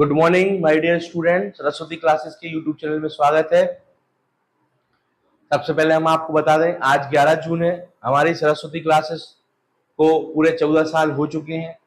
Good morning my dear student, Saraswati classes के YouTube channel में स्वागत है। सबसे पहले हम आपको बता दें, आज 11 जून है। हमारी सरस्वती क्लासेस को पूरे 14 साल हो चुके हैं।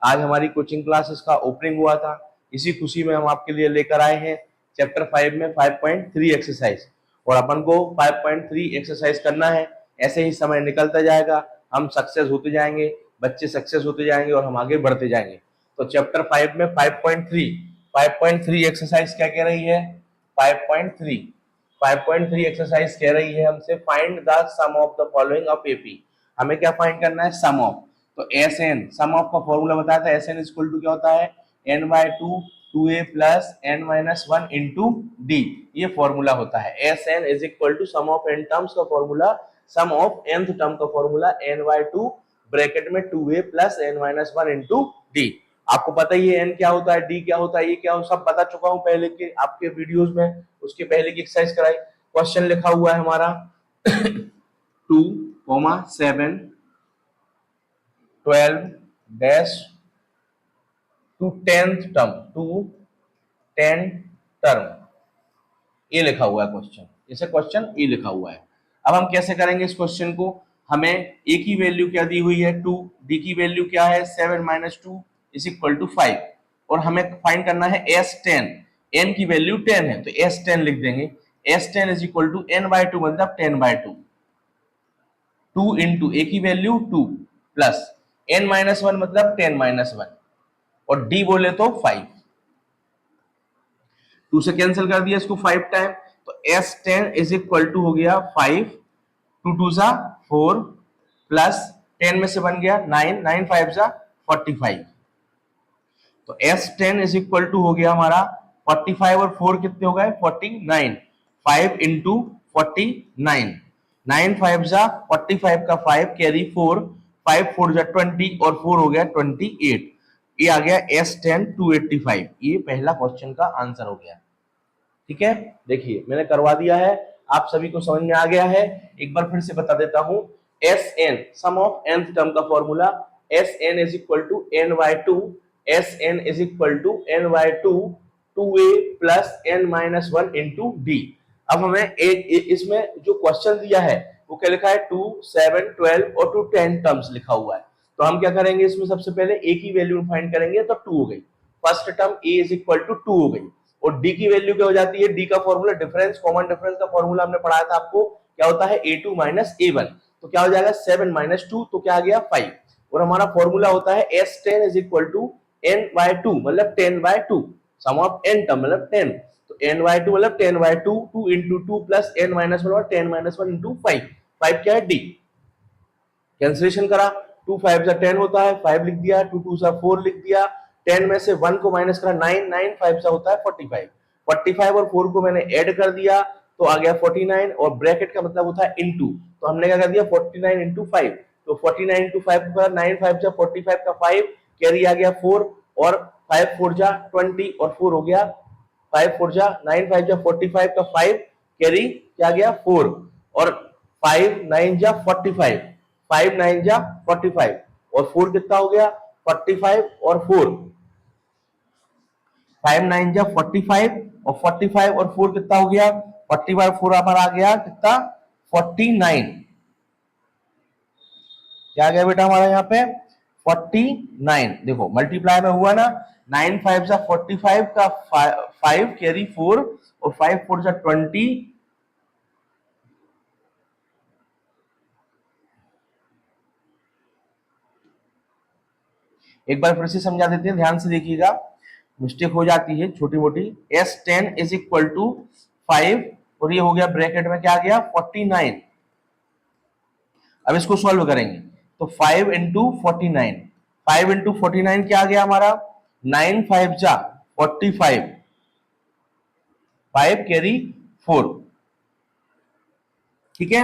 आज हमारी कोचिंग क्लासेस का ओपनिंग हुआ था। इसी खुशी में हम आपके लिए लेकर आए हैं चैप्टर 5 में 5.3 एक्सरसाइज, और अपन को 5.3 एक्सरसाइज करना है। ऐसे ही समय निकलता जाएगा, हम सक्सेस होते जाएंगे, बच्चे सक्सेस होते जाएंगे और हम आगे बढ़ते जाएंगे। तो चैप्टर 5 में 5.3 एक्सरसाइज क्या कह रही है? 5.3 एक्सरसाइज कह रही है हमसे find the sum of the following of AP. हमें क्या फाइंड करना है? Sum of. तो एस एन, सम ऑफ का फॉर्मूला बताया था। एस एन इक्वल टू क्या होता है? N by two, two A plus N minus one into D, ये फॉर्मूला होता है। S N is equal to sum of N terms का formula, sum of nth term का formula N by to bracket में two A plus N minus one into D. आपको पता ही है N क्या होता है, डी क्या होता है, ये क्या हो, सब बता चुका हूं पहले के आपके वीडियोस में। उसके पहले की एक्सरसाइज कराई। क्वेश्चन लिखा हुआ है हमारा 2,7 12 dash to 10th term, to 10 term, ये लिखा हुआ है क्वेश्चन। जैसे क्वेश्चन ये लिखा हुआ है। अब हम कैसे करेंगे इस क्वेश्चन को? हमें ए की वैल्यू क्या दी हुई है? 2, डी की वैल्यू क्या है? 7 माइनस 2 इज इक्वल टू 5, और हमें फाइंड करना है S10। n की वैल्यू 10 है तो S10 लिख देंगे। S10 is equal to n by two मतलब 10 बाय टू, 2 इंटू ए की वैल्यू 2 प्लस n माइनस वन मतलब 10 माइनस वन, और d बोले तो 5। 2 से कैंसिल कर दिया इसको 5 टाइम, तो S10 इज इक्वल टू हो गया 5, 2 2 जा 4 प्लस 10 में से बन गया 9, 9 5 जा 45। तो S10 इज इक्वल टू हो गया हमारा 45 और 4 कितने हो गए? 49। 5 इंटू 49, 9 5 जा 45 का 5 कैरी 4, 5 4 जा 20 और 4 हो गया 28। ये आ गया S10 285। ये पहला क्वेश्चन का आंसर हो गया। ठीक है, देखिए मैंने करवा दिया है, आप सभी को समझ में आ गया है। एक बार फिर से बता देता हूं। S N, sum of nth term का formula, S N is equal to N by two, S N is equal to N by two, two A plus N minus one into D. अब हमें एक इसमें जो question दिया है वो क्या लिखा है? 2, 7, 12 और 2, 10 टर्म्स लिखा हुआ है। तो हम क्या करेंगे इसमें? सबसे पहले ए की वैल्यू फाइंड करेंगे, तो 2 हो गई। First term A is equal to 2 हो गई, और डी की वैल्यू क्या हो जाती है? डी का फॉर्मूला डिफरेंस, कॉमन डिफरेंस का फॉर्मूला हमने पढ़ाया था आपको, क्या होता है? a2 minus a1। तो क्या हो जाएगा? 7 माइनस 2, तो क्या आ गया? 5। और हमारा फॉर्मूला होता है S10 is equal to n by 2 मतलब 10 by 2, sum of n term मतलब 10। तो n बाय 2 मतलब 10 by 2, 2 into 2 plus n minus one और 10 माइनस वन इंटू 5। 5 क्या है? डी। कैंसिलेशन करा, 2 5 जा 10 होता है, 5 लिख दिया, 2 2 जा 4 लिख दिया, 10 में से 1 को माइनस करा 9, 9 5 जा होता है 45। 45 और 4 को मैंने ऐड कर दिया तो आ गया 49, और ब्रैकेट का मतलब होता है इनटू, तो हमने क्या कर दिया? 49 इंटू 5। तो 49 इंटू 5 को 9 5 जा 45 का 5 कैरी आ गया 4, और 5 4 जा 20 और 4 हो गया 5 4 जा 9 5 जा 45 का 5 कैरी क्या गया? 4, और 5 9 जा 45, 5 9 जा 45 और 4 कितना हो गया? 45 और 4, 5 9 जा 45 और 45 और 4 कितना हो गया? 45 4 पर आ गया कितना? 49। क्या आ गया बेटा हमारा यहाँ पे? 49। देखो मल्टीप्लाई में हुआ ना, 9 5 जा 45 का 5 कैरी 4 और 5 4 जा 20। एक बार फिर से समझा देते हैं, ध्यान से देखिएगा, मिस्टेक हो जाती है छोटी मोटी। S10 इज इक्वल टू 5, और ये हो गया ब्रैकेट में क्या आ गया? 49। अब इसको सॉल्व करेंगे तो 5 इंटू 49, 5 इंटू 49 क्या आ गया हमारा? 9 5 जा 45, 5 कैरी 4, ठीक है,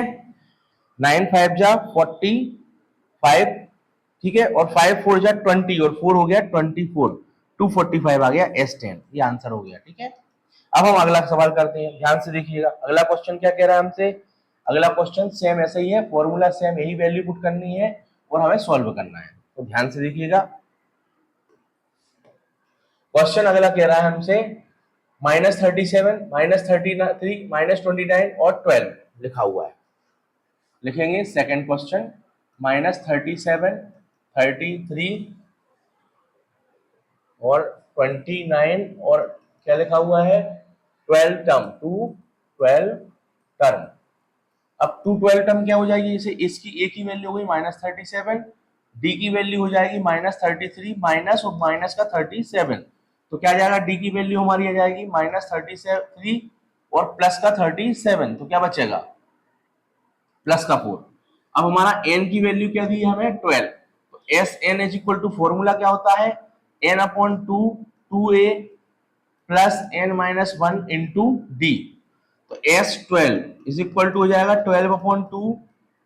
9 5 जा 45, ठीक है, और 5 4 जा 20 और 4 हो गया 24, 245 आ गया S10, ये आंसर हो गया। ठीक है, अब हम अगला सवाल करते हैं, ध्यान से देखिएगा। अगला क्वेश्चन क्या कह रहा है हमसे? अगला क्वेश्चन सेम ऐसा ही है, फॉर्मूला सेम, यही वैल्यू पुट करनी है और हमें सॉल्व करना है, तो ध्यान से देखिएगा। क्वेश्चन अगला कह रहा है हमसे -37, -33, -29 और 12 लिखा हुआ है। लिखेंगे सेकंड क्वेश्चन -37, 33 और 29 और क्या लिखा हुआ है 12 टर्म, टू 12 टर्म। अब 212 टर्म क्या हो जाएगी, जैसे इसकी ए की वैल्यू हो गई -37, डी की वैल्यू हो जाएगी -33 माइनस और माइनस का 37, तो क्या जाएगा डी की वैल्यू हमारी आ जाएगी -33 और प्लस का 37, तो क्या बचेगा प्लस का 4। अब हमारा n की वैल्यू क्या दी है हमें 12, तो S N is equal to formula क्या होता है n/2 2a plus n-1 into D. तो S12 इज इक्वल टू हो जाएगा 12/2,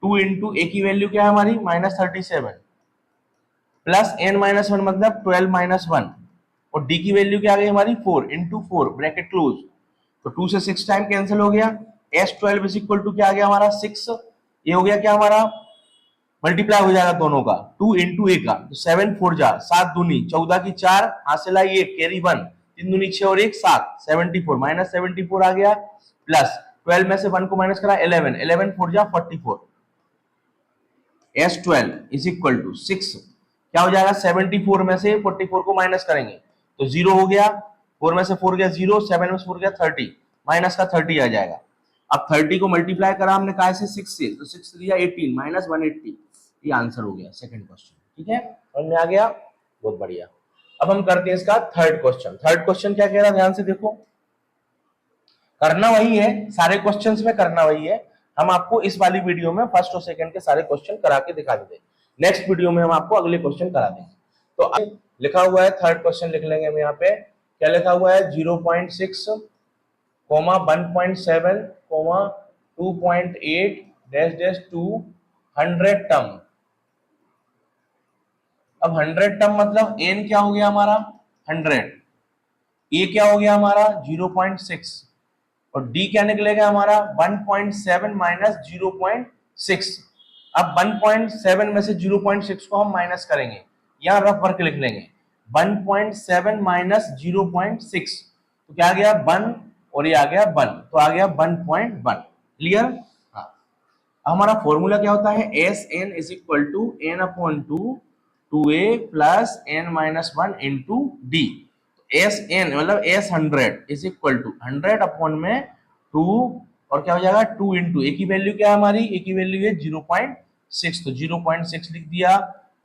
2 इंटू ए की वैल्यू क्या है हमारी -37 प्लस n-1 मतलब 12-1 और डी की वैल्यू क्या आ गई हमारी 4 इंटू 4 ब्रैकेट क्लोज, तो 2 से 6 टाइम कैंसिल हो गया। S12 इज इक्वल टू क्या आ गया हमारा 6, ये हो गया क्या हमारा मल्टीप्लाई हो जाएगा दोनों का 2 इंटू ए का, तो 7 4 जा 7 दूनी 14 की 4 हासिल आई 1 कैरी 1 3 दूनी 6 और 1 7 74 -74 आ गया प्लस 12 में से 1 को माइनस करा 11 11 4 जा 44। S12 इज इक्वल टू 6 क्या हो जाएगा 74 में से 44 को माइनस करेंगे तो 0 हो गया, 4 में से 4 गया 0, 7 में से 4 गया 30, माइनस का 30 आ जाएगा। अब 30 को मल्टीप्लाई करा हमने कहा से 6 से, तो 6 दिया 18 माइनस 180, ये आंसर हो गया सेकंड क्वेश्चन। ठीक है, समझ में आ गया, बहुत बढ़िया। अब हम करते हैं इसका थर्ड क्वेश्चन। थर्ड क्वेश्चन क्या कह रहा है ध्यान से देखो, करना वही है सारे क्वेश्चंस में, करना वही है। हम आपको इस वाली वीडियो में फर्स्ट और सेकंड के सारे क्वेश्चन करा के दिखा देंगे, नेक्स्ट वीडियो में हम आपको अगले क्वेश्चन करा देंगे। तो अब लिखा हुआ है थर्ड क्वेश्चन लिख लेंगे हम यहाँ पे, क्या लिखा हुआ है 0.6, 1.7, 2.8 डैश डैश 2 100 टर्म। अब 100 टर्म मतलब n क्या हो गया हमारा 100, a क्या हो गया हमारा 0.6 और d क्या निकलेगा हमारा 1.7 माइनस 0.6। अब 1.7 में से 0.6 को हम माइनस करेंगे, यहां रफ वर्क लिख लेंगे 1.7 माइनस 0.6, तो क्या आ गया 1 और ये आ गया 1, तो आ गया 1.1। क्लियर। हाँ, हमारा फॉर्मूला क्या होता है S N is equal to n/2 2a plus n-1 into D. S N मतलब एस 100 इज इक्वल टू 100 में 2 और क्या हो जाएगा 2 इंटू ए की वैल्यू क्या है हमारी, ए की वैल्यू है 0.6, तो 0.6 लिख दिया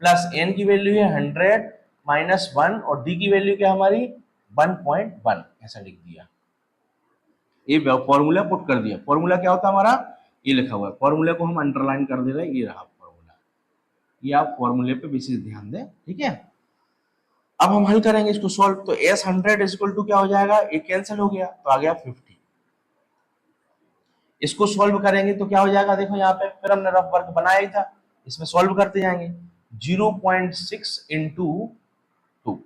प्लस एन की वैल्यू है 100 माइनस 1 और डी की वैल्यू क्या हमारी 1.1, ऐसा लिख दिया। ये फॉर्मूला पुट कर दिया। फॉर्मूला क्या होता है हमारा, ये लिखा हुआ है, फॉर्मूले को हम अंडरलाइन कर दे रहे हैं, ये रहा फॉर्मूला, ये आप फॉर्मूले पे विशेष ध्यान दें। ठीक है, अब हम हल करेंगे इसको सॉल्व, तो एस 100 इज इक्वल टू क्या हो जाएगा, ये कैंसिल हो गया तो आ गया 50। इसको सॉल्व करेंगे तो क्या हो जाएगा, देखो यहाँ पे फिर हमने रफ वर्क बनाया ही था, इसमें सॉल्व करते जाएंगे 0.6 इंटू 2,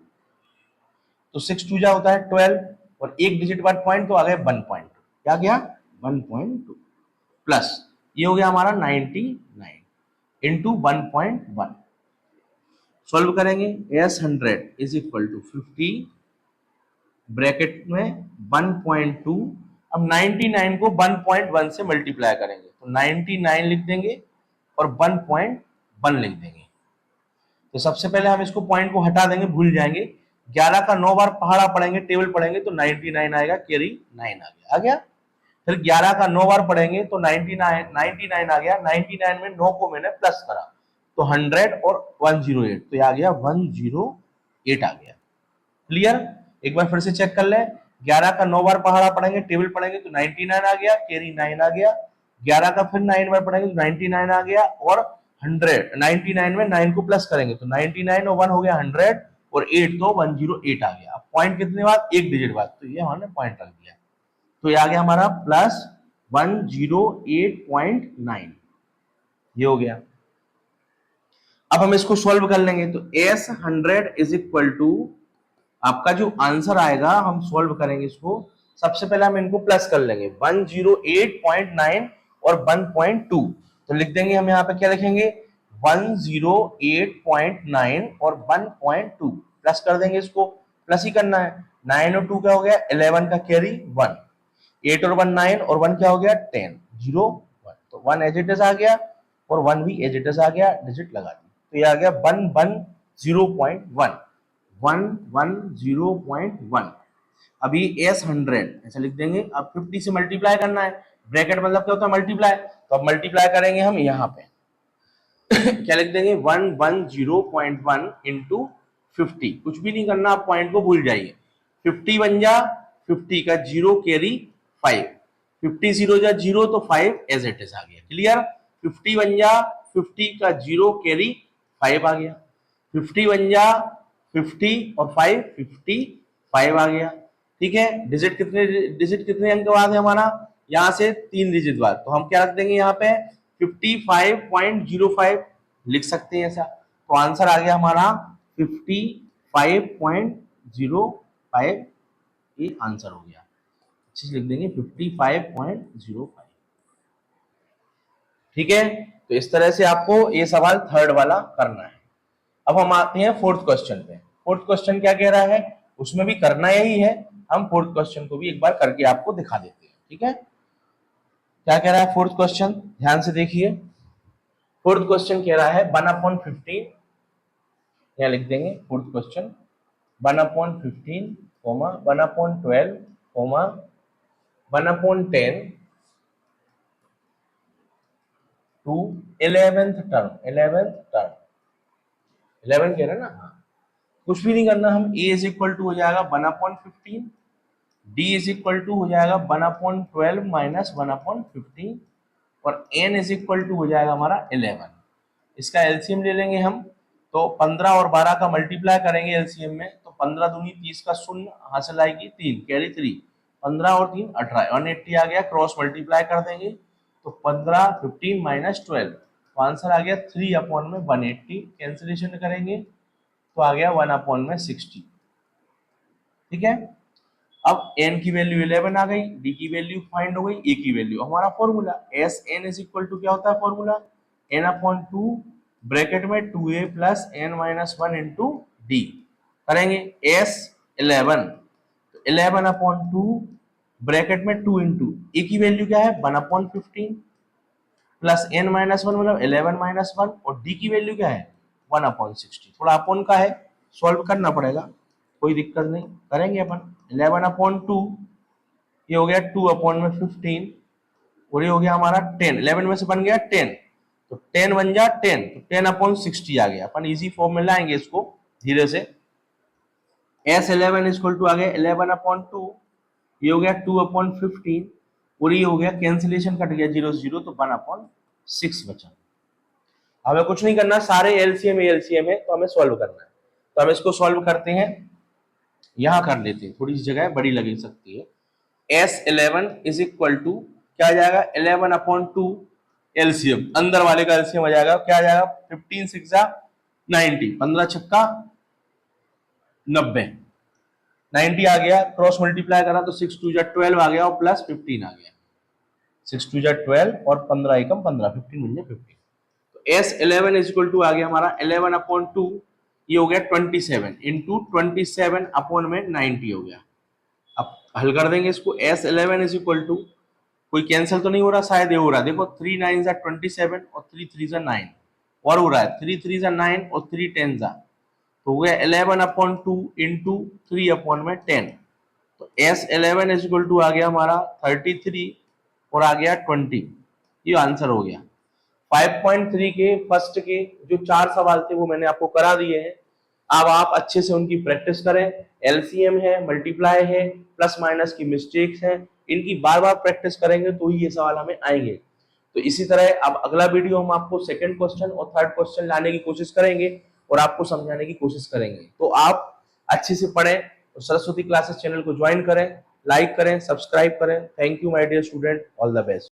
तो 6 2 जा होता है 12 और एक डिजिट बाद पॉइंट तो आ गया 1.2, क्या गया 1.2 प्लस ये हो गया हमारा 99 इंटू 1.1। सॉल्व करेंगे S 100 is equal to 50 bracket में 1.2, अब 99 को 1.1 से मल्टीप्लाई करेंगे तो 99 लिख देंगे और 1.1 लिख देंगे। तो सबसे पहले हम इसको पॉइंट को हटा देंगे, भूल जाएंगे, 11 का 9 बार पहाड़ा पढ़ेंगे, टेबल पढ़ेंगे तो 99 आएगा, कैरी 9 आ गया। फिर 11 का 9 बार पढ़ेंगे तो 99 आ गया, 99 में 9 को मैंने प्लस करा तो 100 और 108, तो ये आ गया 108 आ गया। क्लियर। एक बार फिर से चेक कर ले, 11 का 9 बार पहाड़ा पढ़ेंगे, टेबल पढ़ेंगे तो 99 आ गया, कैरी 9 आ गया। 11 का फिर 9 बार पढ़ेंगे तो 99 आ गया और 100 99 में 9 को प्लस करेंगे तो 99 और 1 हो गया 100 और 8 तो 108 आ गया। अब पॉइंट कितने बाद, एक डिजिट बाद, तो ये हमने पॉइंट रख दिया, तो ये आ गया हमारा प्लस 108.9, ये हो गया। अब हम इसको सॉल्व कर लेंगे तो एस 100 इज इक्वल टू आपका जो आंसर आएगा, हम सॉल्व करेंगे इसको, सबसे पहले हम इनको प्लस कर लेंगे 108.9 और 1.2, तो लिख देंगे हम यहाँ पे क्या लिखेंगे 108.9 और 1.2 प्लस कर देंगे इसको, प्लस ही करना है। 9 और 2 क्या हो गया 11 का कैरी 1, 8 और 1 9 और 1 क्या हो गया 10, 0 1, तो 1 एज इट इज आ गया और 1 भी एज इट इज आ गया, डिजिट लगा दी, तो ये आ गया 110.1, 110.1। अभी एस 100 ऐसा लिख देंगे। अब 50 से मल्टीप्लाई करना है, ब्रैकेट मतलब क्या होता है मल्टीप्लाई, तो अब मल्टीप्लाई करेंगे हम यहाँ पे क्या लिख देंगे 110.1 इंटू 50, कुछ भी नहीं करना, आप पॉइंट को भूल जाइए। 50 बन जा 50 का 0 कैरी 5, 50 0 जा 0 तो 5 एज इट इज आ गया, क्लियर। 50 बन जा 50 का 0 कैरी 5 आ गया, 50 बन जा 50 और 5 55 आ गया, ठीक है। डिजिट कितने अंक बाद है हमारा, यहां से 3 डिजिट बाद, तो हम क्या रख देंगे यहाँ पे 55.05 लिख सकते हैं ऐसा, तो आंसर आ गया हमारा 55.05, ये आंसर हो गया। अच्छे से लिख देंगे 55.05, ठीक है। तो इस तरह से आपको ये सवाल थर्ड वाला करना है। अब हम आते हैं फोर्थ क्वेश्चन पे। फोर्थ क्वेश्चन क्या कह रहा है, उसमें भी करना यही है, हम फोर्थ क्वेश्चन को भी एक बार करके आपको दिखा देते हैं, ठीक है। क्या कह रहा है फोर्थ क्वेश्चन, ध्यान से देखिए। फोर्थ क्वेश्चन कह रहा है 1/15, यहाँ लिख देंगे fourth question 1/15, 1/12, 1/10 to 11th term, 11th term, 11 कह रहे हैं ना, हाँ कुछ भी नहीं करना, हम a इज इक्वल टू हो जाएगा 1/15, d इज इक्वल टू हो जाएगा 1/12 माइनस 1/15 और n इज इक्वल टू हो जाएगा हमारा 11। इसका एलसीएम ले लेंगे हम, तो 15 और 12 का मल्टीप्लाई करेंगे एलसीएम में, तो 15 दूनी 30 का शून्य हासिल आएगी 3 कैरी 3, 15 और 3 18, 180 आ गया, क्रॉस मल्टीप्लाई कर देंगे तो 15 15 माइनस 12, तो आंसर आ गया 3/180, कैंसिलेशन करेंगे तो आ गया 1/60, ठीक है। अब n की वैल्यू 11 आ गई, d की वैल्यू फाइंड हो गई, a की वैल्यू, हमारा formula S N is equal to क्या होता है फॉर्मूला n/2 ब्रैकेट में 2a plus n-1 into D, करेंगे s 11, तो 11/2 ब्रैकेट में 2 इंटू a की वैल्यू क्या है 1/15 प्लस n-1 मतलब 11-1 और d की वैल्यू क्या है 1/60, थोड़ा अपन का है सॉल्व करना पड़ेगा, कोई दिक्कत नहीं, करेंगे अपन 11/2, ये हो गया 2/15 और ये हो गया हमारा 10, 11 में से बन गया 10, तो 10 बन जा 10, तो 10/60 आ गया। अपन इजी फॉर्म में लाएंगे इसको धीरे से, S11 इक्वल टू आ गया 11/2, ये हो गया 2/15 और ये हो गया कैंसिलेशन कट गया 0 0, तो 1/6 बचा। हमें कुछ नहीं करना, सारे एलसीएम है तो हमें सॉल्व करना है, तो हम इसको सॉल्व करते हैं, यहां कर लेते हैं, थोड़ी सी जगह बड़ी लग सकती है। S11 इज इक्वल टू क्या आ जाएगा 11/2 एलसीएम, अंदर वाले का एलसीएम आ जाएगा, क्या आ जाएगा 15 6 90, 15 छक्का 90, 90 आ गया, क्रॉस मल्टीप्लाई करा तो 6 2 12 आ गया और प्लस 15 आ गया, 6 2 12 और 15 एकम 15, 15 बन गया 15, तो S11 इज इक्वल टू आ गया हमारा 11/2, ये हो गया 27 इंटू 27/90 हो गया। अब हल कर देंगे इसको, S11 इज इक्वल टू, कोई कैंसिल तो नहीं हो रहा, शायद ये हो रहा है, देखो 3 9 27 और 3 3 9 और हो रहा है 3 3 9 और 3 10 तो हो गया 11/2 इंटू 3/10, तो S11 इज इक्वल टू आ गया हमारा 33 और आ गया 20, ये आंसर हो गया। 5.3 के फर्स्ट के जो 4 सवाल थे वो मैंने आपको करा दिए हैं, अब आप अच्छे से उनकी प्रैक्टिस करें, एलसीएम है, मल्टीप्लाई है, प्लस माइनस की मिस्टेक्स हैं, इनकी बार बार प्रैक्टिस करेंगे तो ही ये सवाल हमें आएंगे। तो इसी तरह अब अगला वीडियो हम आपको सेकंड क्वेश्चन और थर्ड क्वेश्चन लाने की कोशिश करेंगे और आपको समझाने की कोशिश करेंगे, तो आप अच्छे से पढ़ें और सरस्वती क्लासेस चैनल को ज्वाइन करें, लाइक करें, सब्सक्राइब करें। Thank you my dear student, all the best.